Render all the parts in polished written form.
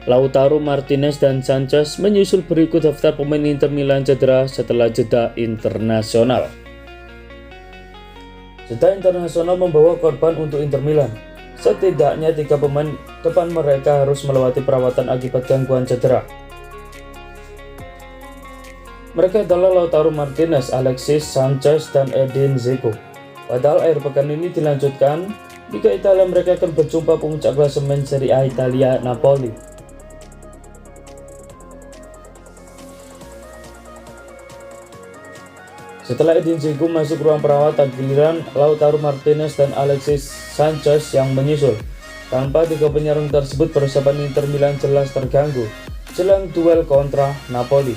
Lautaro Martinez dan Sanchez menyusul berikut daftar pemain Inter Milan cedera setelah jeda internasional. Jeda internasional membawa korban untuk Inter Milan. Setidaknya 3 pemain depan mereka harus melewati perawatan akibat gangguan cedera. Mereka adalah Lautaro Martinez, Alexis Sanchez, dan Edin Dzeko. Padahal akhir pekan ini dilanjutkan Liga Italia, mereka akan berjumpa puncak klasemen Serie A Italia, Napoli. Setelah Edin Dzeko masuk ruang perawatan, giliran Lautaro Martinez dan Alexis Sanchez yang menyusul. Tanpa 3 penyerang tersebut, persiapan Inter Milan jelas terganggu jelang duel kontra Napoli.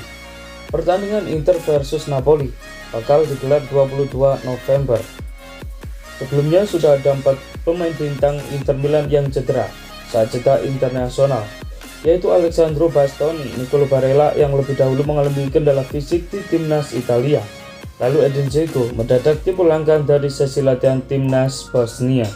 Pertandingan Inter versus Napoli bakal digelar 22 November. Sebelumnya sudah ada 4 pemain bintang Inter Milan yang cedera saat jeda internasional, yaitu Alessandro Bastoni, Nicolo Barella yang lebih dahulu mengalami kendala fisik di timnas Italia. Lalu Edin Dzeko mendadak dipulangkan dari sesi latihan timnas Bosnia.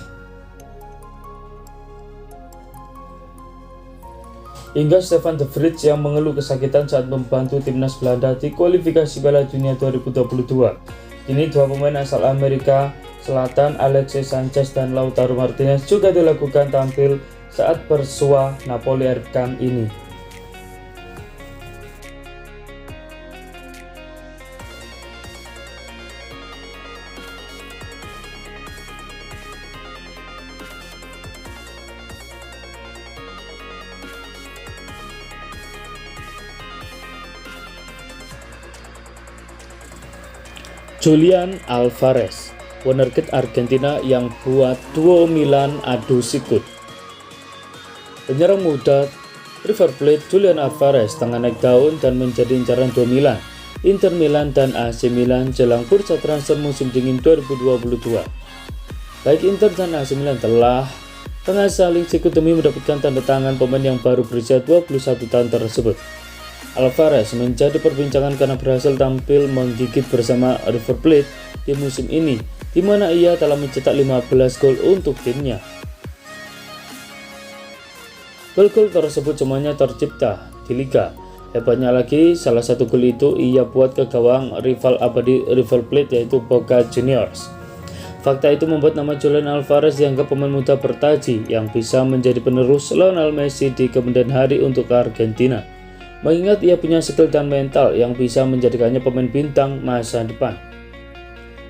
Hingga Stefan de Vrij yang mengeluh kesakitan saat membantu timnas Belanda di kualifikasi Piala Dunia 2022. Kini 2 pemain asal Amerika Selatan, Alexis Sanchez dan Lautaro Martinez, juga dilakukan tampil saat bersua Napoli akhir pekan ini. Julian Alvarez, wonderkid Argentina yang buat duo Milan adu sikut. Penyerang muda River Plate Julian Alvarez tengah naik daun dan menjadi incaran duo Milan, Inter Milan dan AC Milan jelang bursa transfer musim dingin 2022. Baik Inter dan AC Milan tengah saling sikut demi mendapatkan tanda tangan pemain yang baru berusia 21 tahun tersebut. Alvarez menjadi perbincangan karena berhasil tampil menggigit bersama River Plate di musim ini, di mana ia telah mencetak 15 gol untuk timnya. Gol-gol tersebut semuanya tercipta di Liga. Hebatnya lagi, salah satu gol itu ia buat ke gawang rival abadi River Plate, yaitu Boca Juniors. Fakta itu membuat nama Julian Alvarez dianggap pemain muda bertaji yang bisa menjadi penerus Lionel Messi di kemudian hari untuk Argentina. Mengingat ia punya skill dan mental yang bisa menjadikannya pemain bintang masa depan,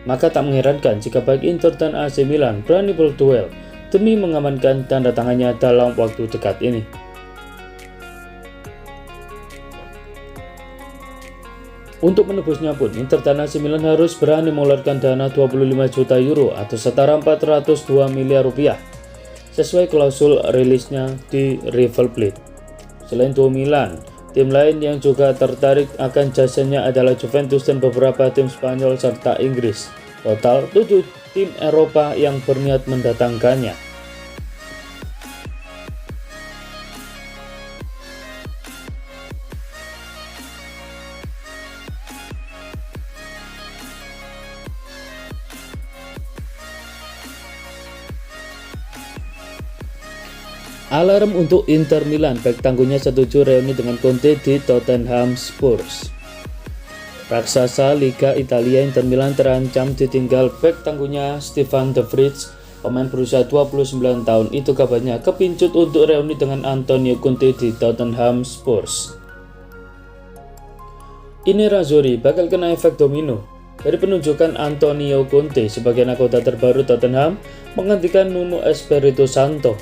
maka tak mengherankan jika baik Inter dan AC Milan berani berduel demi mengamankan tanda tangannya dalam waktu dekat ini. Untuk menebusnya pun, Inter dan AC Milan harus berani mengeluarkan dana 25 juta euro atau setara 402 miliar rupiah sesuai klausul rilisnya di River Plate. Selain duo Milan, tim lain yang juga tertarik akan jasanya adalah Juventus dan beberapa tim Spanyol serta Inggris. Total 7 tim Eropa yang berniat mendatangkannya. Alarm untuk Inter Milan, bek tangguhnya setuju reuni dengan Conte di Tottenham Spurs. Raksasa Liga Italia Inter Milan terancam ditinggal bek tangguhnya Stefan de Vrij. Pemain berusia 29 tahun itu kabarnya kepincut untuk reuni dengan Antonio Conte di Tottenham Spurs. Ini Razzurri bakal kena efek domino dari penunjukan Antonio Conte sebagai nakoda terbaru Tottenham menggantikan Nuno Espirito Santo.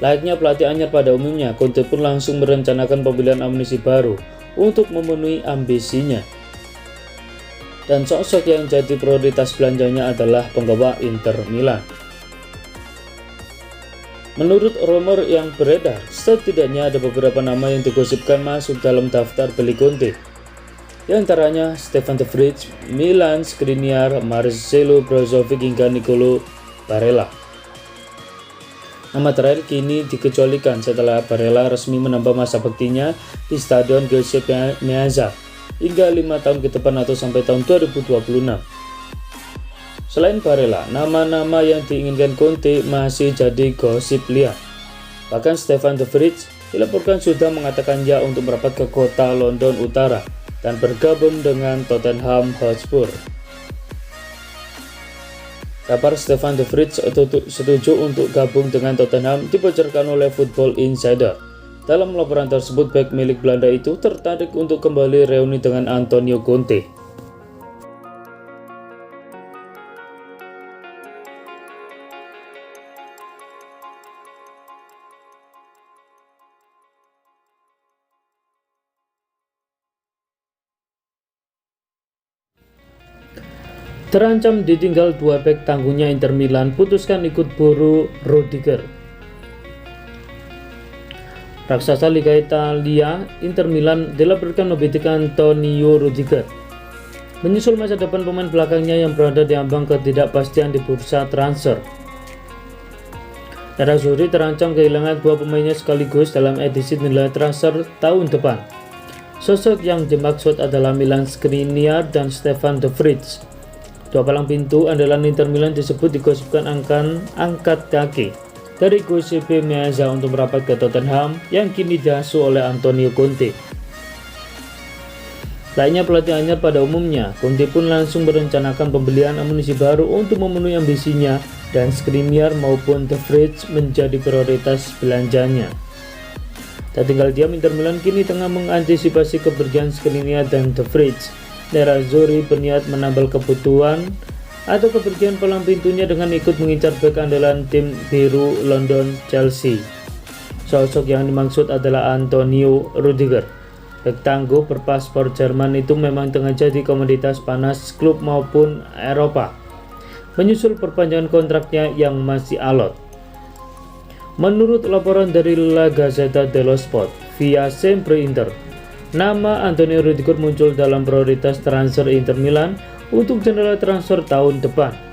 Layaknya pelatih anyar pada umumnya, Conte pun langsung merencanakan pembelian amunisi baru untuk memenuhi ambisinya. Dan sosok yang jadi prioritas belanjanya adalah penggawa Inter Milan. Menurut rumor yang beredar, setidaknya ada beberapa nama yang digosipkan masuk dalam daftar beli Conte. Di antaranya Stefan de Vrij, Milan Skriniar, Marcelo Brozovic hingga Nicolo Barella. Nama terakhir kini dikecualikan setelah Barella resmi menambah masa baktinya di Stadion Giuseppe Meazza hingga 5 tahun ke depan atau sampai tahun 2026. Selain Barella, nama-nama yang diinginkan Conte masih jadi gosip liar. Bahkan Stefan de Vrij dilaporkan sudah mengatakan ya untuk merapat ke kota London Utara dan bergabung dengan Tottenham Hotspur. Kabar Stefan de Vrij setuju untuk gabung dengan Tottenham dibocorkan oleh Football Insider. Dalam laporan tersebut, bek milik Belanda itu tertarik untuk kembali reuni dengan Antonio Conte. Terancam ditinggal dua bek tangguhnya Inter Milan putuskan ikut buru Rudiger. Raksasa Liga Italia, Inter Milan dilaporkan membidik Antonio Rudiger. Menyusul masa depan pemain belakangnya yang berada di ambang ketidakpastian di bursa transfer, Nerazzurri terancam kehilangan dua pemainnya sekaligus dalam edisi nilai transfer tahun depan. Sosok yang dimaksud adalah Milan Skriniar dan Stefan de Vrij. Dua palang pintu andalan Inter Milan disebut digosipkan akan angkat kaki dari Giuseppe Meazza untuk merapat ke Tottenham yang kini diasuh oleh Antonio Conte. Lainnya pelatih anyar pada umumnya, Conte pun langsung merencanakan pembelian amunisi baru untuk memenuhi ambisinya dan Skriniar maupun de Vrij menjadi prioritas belanjanya. Tak tinggal diam, Inter Milan kini tengah mengantisipasi kepergian Skriniar dan de Vrij. Nerazzurri berniat menambal kebutuhan atau kepergian palang pintunya dengan ikut mengincar bek andalan tim biru London Chelsea. Sosok yang dimaksud adalah Antonio Rudiger. Bek tangguh berpaspor Jerman itu memang tengah jadi komoditas panas klub maupun Eropa, menyusul perpanjangan kontraknya yang masih alot. Menurut laporan dari La Gazzetta dello Sport via Sempre Inter, nama Antonio Rudiger muncul dalam prioritas transfer Inter Milan untuk jendela transfer tahun depan.